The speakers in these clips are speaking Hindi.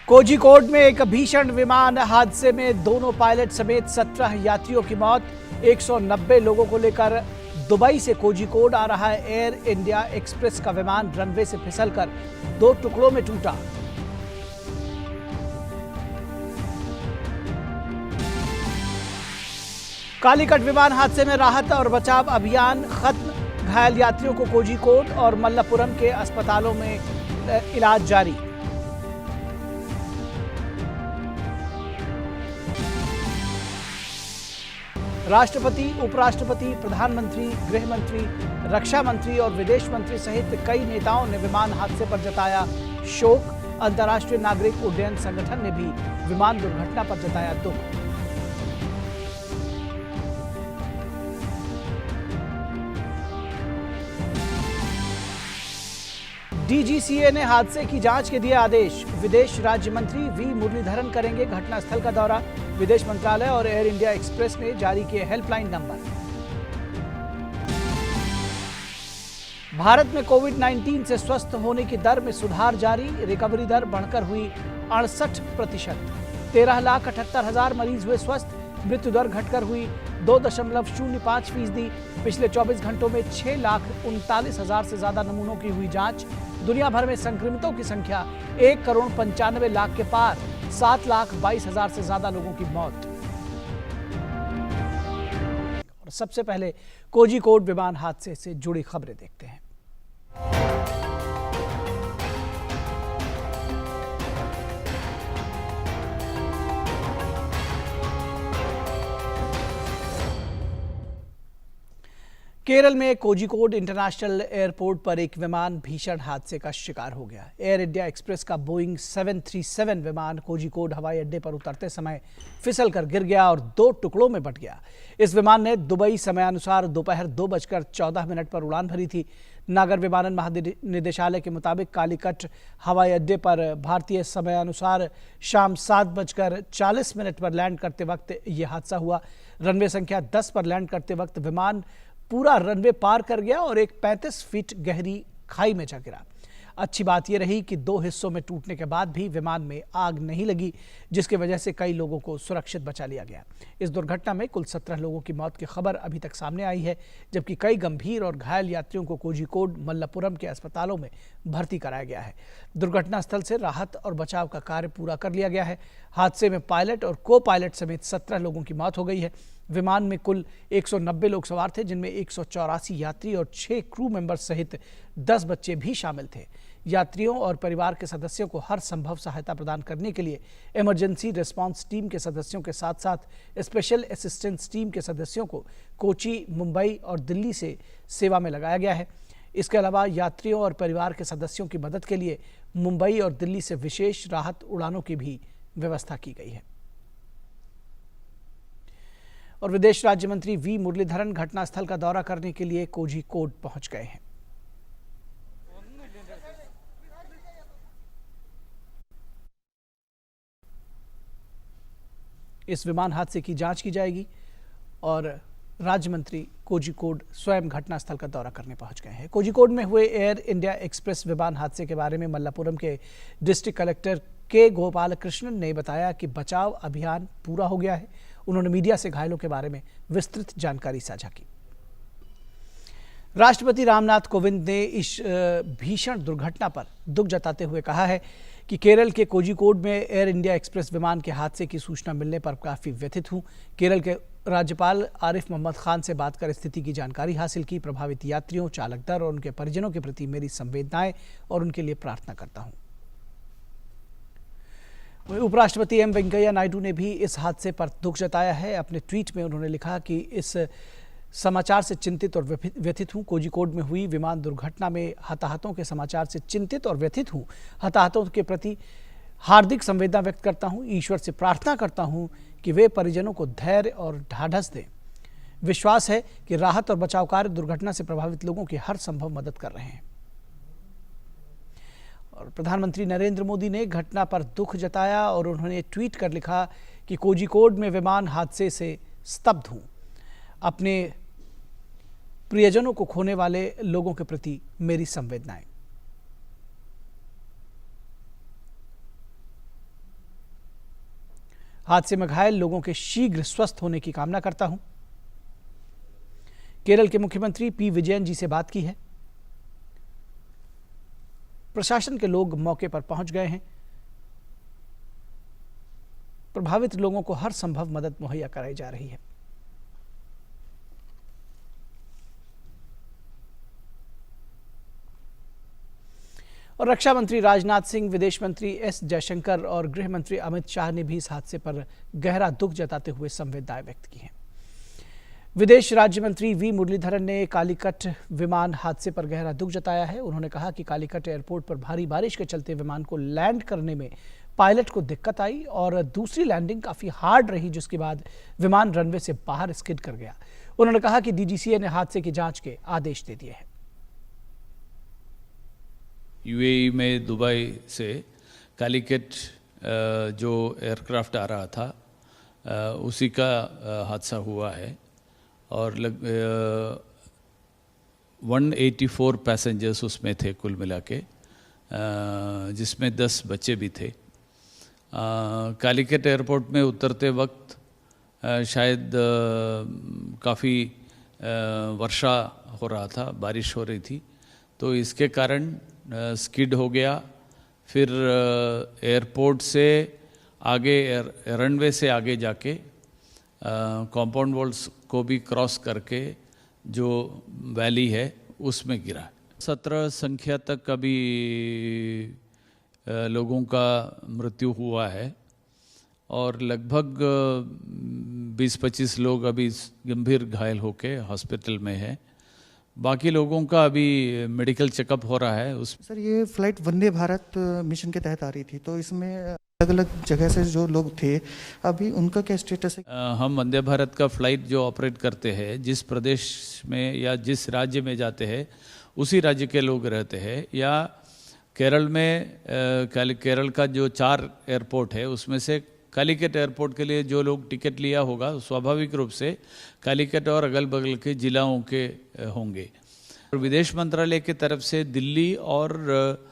कोझिकोड में एक भीषण विमान हादसे में दोनों पायलट समेत 17 यात्रियों की मौत। 190 लोगों को लेकर दुबई से कोझिकोड आ रहा है एयर इंडिया एक्सप्रेस का विमान रनवे से फिसलकर 2 टुकड़ों में टूटा। कालीकट विमान हादसे में राहत और बचाव अभियान खत्म। घायल यात्रियों को कोझिकोड और मल्लपुरम के अस्पतालों में इलाज जारी। राष्ट्रपति, उपराष्ट्रपति, प्रधानमंत्री, गृह मंत्री, रक्षा मंत्री और विदेश मंत्री सहित कई नेताओं ने विमान हादसे पर जताया शोक। अंतर्राष्ट्रीय नागरिक उड्डयन संगठन ने भी विमान दुर्घटना पर जताया दुख। डीजीसीए ने हादसे की जांच के दिए आदेश। विदेश राज्य मंत्री वी मुरलीधरन करेंगे घटनास्थल का दौरा। विदेश मंत्रालय और एयर इंडिया एक्सप्रेस ने जारी किए हेल्पलाइन नंबर। भारत में कोविड-19 से स्वस्थ होने की दर में सुधार जारी। रिकवरी दर बढ़कर हुई 68%। 13,78,000 मरीज हुए स्वस्थ। मृत्यु दर घटकर हुई 2.05%। पिछले 24 घंटों में 6,39,000 से ज्यादा नमूनों की हुई जांच। दुनिया भर में संक्रमितों की संख्या 1,95,00,000 के पार। 7,22,000 से ज्यादा लोगों की मौत। और सबसे पहले कोझिकोड विमान हादसे से जुड़ी खबरें देखते हैं। केरल में कोझिकोड इंटरनेशनल एयरपोर्ट पर एक विमान भीषण हादसे का शिकार हो गया। एयर इंडिया एक्सप्रेस का बोइंग 737 विमान कोझिकोड हवाई अड्डे पर उतरते समय फिसलकर गिर गया और 2 टुकड़ों में बंट गया। इस विमान ने दुबई समयानुसार दोपहर 2:14 पर उड़ान भरी थी। नागर विमानन महानिदेशालय के मुताबिक कालीकट हवाई अड्डे पर भारतीय समयानुसार शाम 7:40 पर लैंड करते वक्त यह हादसा हुआ। रनवे संख्या 10 पर लैंड करते वक्त विमान पूरा रनवे पार कर गया और एक 35 फीट गहरी खाई में जा गिरा। अच्छी बात यह रही कि 2 हिस्सों में टूटने के बाद भी विमान में आग नहीं लगी, जिसकी वजह से कई लोगों को सुरक्षित बचा लिया गया। इस दुर्घटना में कुल 17 लोगों की मौत की खबर अभी तक सामने आई है, जबकि कई गंभीर और घायल यात्रियों को कोझिकोड मल्लपुरम के अस्पतालों में भर्ती कराया गया है। दुर्घटना स्थल से राहत और बचाव का कार्य पूरा कर लिया गया है। हादसे में पायलट और को पायलट समेत 17 लोगों की मौत हो गई है। विमान में कुल 190 लोग सवार थे, जिनमें 184 यात्री और 6 क्रू मेंबर्स सहित 10 बच्चे भी शामिल थे। यात्रियों और परिवार के सदस्यों को हर संभव सहायता प्रदान करने के लिए इमरजेंसी रिस्पांस टीम के सदस्यों के साथ साथ स्पेशल असिस्टेंस टीम के सदस्यों को कोची, मुंबई और दिल्ली से सेवा में लगाया गया है। इसके अलावा यात्रियों और परिवार के सदस्यों की मदद के लिए मुंबई और दिल्ली से विशेष राहत उड़ानों की भी व्यवस्था की गई है। और विदेश राज्य मंत्री वी मुरलीधरन घटनास्थल का दौरा करने के लिए कोझिकोड पहुंच गए हैं। इस विमान हादसे की जांच की जाएगी और राज्य मंत्री कोझिकोड स्वयं घटनास्थल का दौरा करने पहुंच गए हैं। कोझिकोड में हुए एयर इंडिया एक्सप्रेस विमान हादसे के बारे में मल्लापुरम के डिस्ट्रिक्ट कलेक्टर के गोपालकृष्णन ने बताया कि बचाव अभियान पूरा हो गया है। उन्होंने मीडिया से घायलों के बारे में विस्तृत जानकारी साझा की। राष्ट्रपति रामनाथ कोविंद ने इस भीषण दुर्घटना पर दुख जताते हुए कहा है कि केरल के कोझिकोड में एयर इंडिया एक्सप्रेस विमान के हादसे की सूचना मिलने पर काफी व्यथित हूं। केरल के राज्यपाल आरिफ मोहम्मद खान से बात कर स्थिति की जानकारी हासिल की। प्रभावित यात्रियों, चालक दल और उनके परिजनों के प्रति मेरी संवेदनाएं और उनके लिए प्रार्थना करता हूं। उपराष्ट्रपति एम वेंकैया नायडू ने भी इस हादसे पर दुख जताया है। अपने ट्वीट में उन्होंने लिखा कि इस समाचार से चिंतित और व्यथित हूं। कोझिकोड में हुई विमान दुर्घटना में हताहतों के समाचार से चिंतित और व्यथित हूं। हताहतों के प्रति हार्दिक संवेदना व्यक्त करता हूं। ईश्वर से प्रार्थना करता हूं कि वे परिजनों को धैर्य और ढाढ़स दें। विश्वास है कि राहत और बचाव कार्य दुर्घटना से प्रभावित लोगों की हर संभव मदद कर रहे हैं। और प्रधानमंत्री नरेंद्र मोदी ने घटना पर दुख जताया और उन्होंने ट्वीट कर लिखा कि कोझिकोड में विमान हादसे से स्तब्ध हूं। अपने प्रियजनों को खोने वाले लोगों के प्रति मेरी संवेदनाएं। हादसे में घायल लोगों के शीघ्र स्वस्थ होने की कामना करता हूं। केरल के मुख्यमंत्री पी विजयन जी से बात की है। प्रशासन के लोग मौके पर पहुंच गए हैं। प्रभावित लोगों को हर संभव मदद मुहैया कराई जा रही है। और रक्षा मंत्री राजनाथ सिंह, विदेश मंत्री एस जयशंकर और गृह मंत्री अमित शाह ने भी इस हादसे पर गहरा दुख जताते हुए संवेदनाएं व्यक्त की हैं। विदेश राज्य मंत्री वी मुरलीधरन ने कालीकट विमान हादसे पर गहरा दुख जताया है। उन्होंने कहा कि कालीकट एयरपोर्ट पर भारी बारिश के चलते विमान को लैंड करने में पायलट को दिक्कत आई और दूसरी लैंडिंग काफी हार्ड रही, जिसके बाद विमान रनवे से बाहर स्किड कर गया। उन्होंने कहा कि डीजीसीए ने हादसे की जांच के आदेश दे दिए हैं। यूएई में दुबई से कालीकट जो एयरक्राफ्ट आ रहा था उसी का हादसा हुआ है और 184 पैसेंजर्स उसमें थे कुल मिला के, जिसमें 10 बच्चे भी थे। कालीकट एयरपोर्ट में उतरते वक्त शायद काफ़ी वर्षा हो रहा था, बारिश हो रही थी, तो इसके कारण स्किड हो गया। फिर एयरपोर्ट से आगे रनवे से आगे जाके कंपाउंड वॉल्स को भी क्रॉस करके जो वैली है उसमें गिरा। 17 संख्या तक अभी लोगों का मृत्यु हुआ है और लगभग 20-25 लोग अभी गंभीर घायल होके हॉस्पिटल में है। बाकी लोगों का अभी मेडिकल चेकअप हो रहा है। सर, ये फ्लाइट वंदे भारत मिशन के तहत आ रही थी, तो इसमें अलग अलग जगह से जो लोग थे, अभी उनका क्या स्टेटस है? हम वंदे भारत का फ्लाइट जो ऑपरेट करते हैं, जिस प्रदेश में या जिस राज्य में जाते हैं उसी राज्य के लोग रहते हैं, या केरल में केरल का जो 4 एयरपोर्ट है उसमें से कालीकट एयरपोर्ट के लिए जो लोग टिकट लिया होगा स्वाभाविक रूप से कालीकट और अगल बगल के जिलाओं के होंगे। और विदेश मंत्रालय की तरफ से दिल्ली और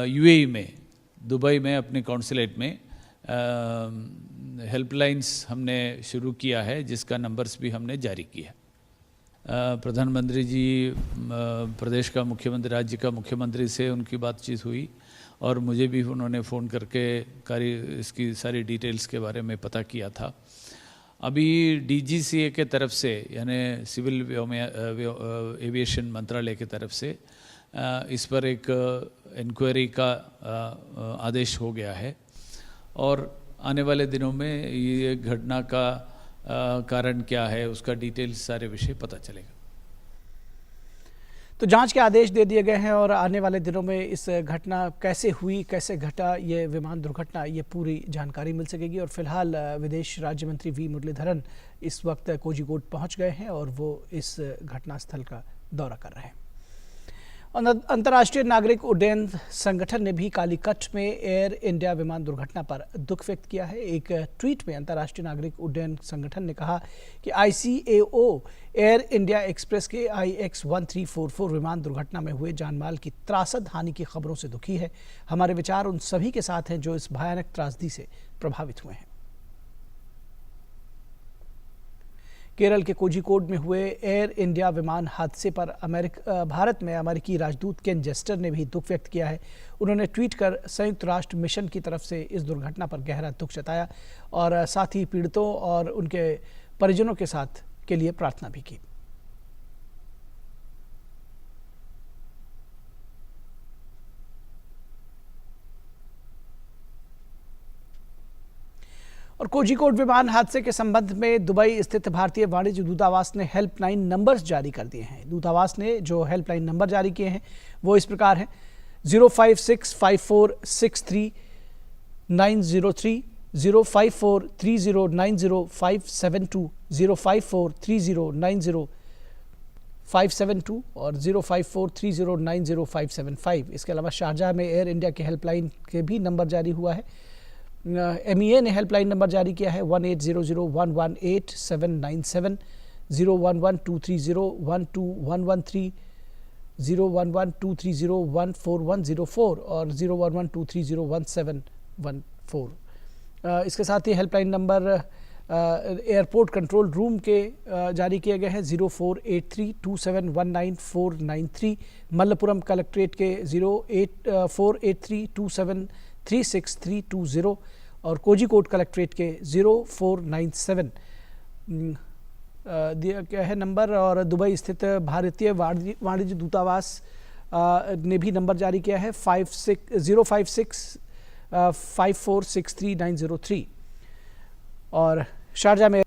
यूएई में, दुबई में अपने कॉन्सुलेट में हेल्पलाइंस हमने शुरू किया है, जिसका नंबर्स भी हमने जारी किया। प्रधानमंत्री जी, प्रदेश का मुख्यमंत्री, राज्य का मुख्यमंत्री से उनकी बातचीत हुई और मुझे भी उन्होंने फ़ोन करके इसकी सारी डिटेल्स के बारे में पता किया था। अभी डीजीसीए के तरफ से, यानी सिविल एविएशन मंत्रालय के तरफ से इस पर एक इंक्वायरी का आदेश हो गया है और आने वाले दिनों में ये घटना का कारण क्या है उसका डिटेल्स सारे विषय पता चलेगा। तो जांच के आदेश दे दिए गए हैं और आने वाले दिनों में इस घटना कैसे हुई, कैसे घटा ये विमान दुर्घटना, ये पूरी जानकारी मिल सकेगी। और फिलहाल विदेश राज्य मंत्री वी मुरलीधरन इस वक्त कोझिकोड पहुंच गए हैं और वो इस घटनास्थल का दौरा कर रहे हैं। अंतर्राष्ट्रीय नागरिक उड्डयन संगठन ने भी कालीकट में एयर इंडिया विमान दुर्घटना पर दुख व्यक्त किया है। एक ट्वीट में अंतर्राष्ट्रीय नागरिक उड्डयन संगठन ने कहा कि ICAO एयर इंडिया एक्सप्रेस के IX1344 विमान दुर्घटना में हुए जानमाल की त्रासद हानि की खबरों से दुखी है। हमारे विचार उन सभी के साथ हैं जो इस भयानक त्रासदी से प्रभावित हुए हैं। केरल के कोझिकोड में हुए एयर इंडिया विमान हादसे पर भारत में अमेरिकी राजदूत केन जेस्टर ने भी दुख व्यक्त किया है। उन्होंने ट्वीट कर संयुक्त राष्ट्र मिशन की तरफ से इस दुर्घटना पर गहरा दुख जताया और साथ ही पीड़ितों और उनके परिजनों के साथ के लिए प्रार्थना भी की। और कोझिकोड विमान हादसे के संबंध में दुबई स्थित भारतीय वाणिज्य दूतावास ने हेल्पलाइन नंबर्स जारी कर दिए हैं। दूतावास ने जो हेल्पलाइन नंबर जारी किए हैं वो इस प्रकार हैं: 05654639003, 05430900572, 05430900572 और 05430900575। इसके अलावा शारजाह में एयर इंडिया के हेल्पलाइन के भी नंबर जारी हुआ है। MEA ने हेल्पलाइन नंबर जारी किया है 1800118797, 01123012113, 01123014104 और 01123011714। इसके साथ ही helpline number airport control room के जारी किए गए हैं 048327199493, मल्लपुरम कलेक्ट्रेट के 048327363320 और कोझिकोड कलेक्ट्रेट के 0497 दिया गया है नंबर। और दुबई स्थित भारतीय वाणिज्य दूतावास ने भी नंबर जारी किया है 0565463 और शारजा में।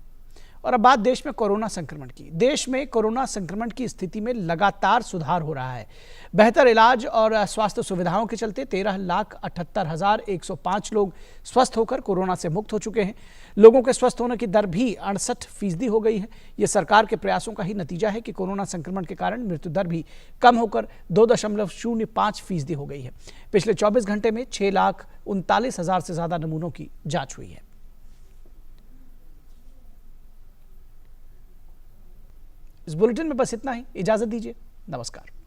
और अब बात देश में कोरोना संक्रमण की। देश में कोरोना संक्रमण की स्थिति में लगातार सुधार हो रहा है। बेहतर इलाज और स्वास्थ्य सुविधाओं के चलते 13,78,105 लोग स्वस्थ होकर कोरोना से मुक्त हो चुके हैं। लोगों के स्वस्थ होने की दर भी 68% हो गई है। यह सरकार के प्रयासों का ही नतीजा है कि कोरोना संक्रमण के कारण मृत्यु दर भी कम होकर 2.05% हो गई है। पिछले 24 घंटे में 6,39,000 से ज्यादा नमूनों की जांच हुई है। इस बुलेटिन में बस इतना ही। इजाजत दीजिए। नमस्कार।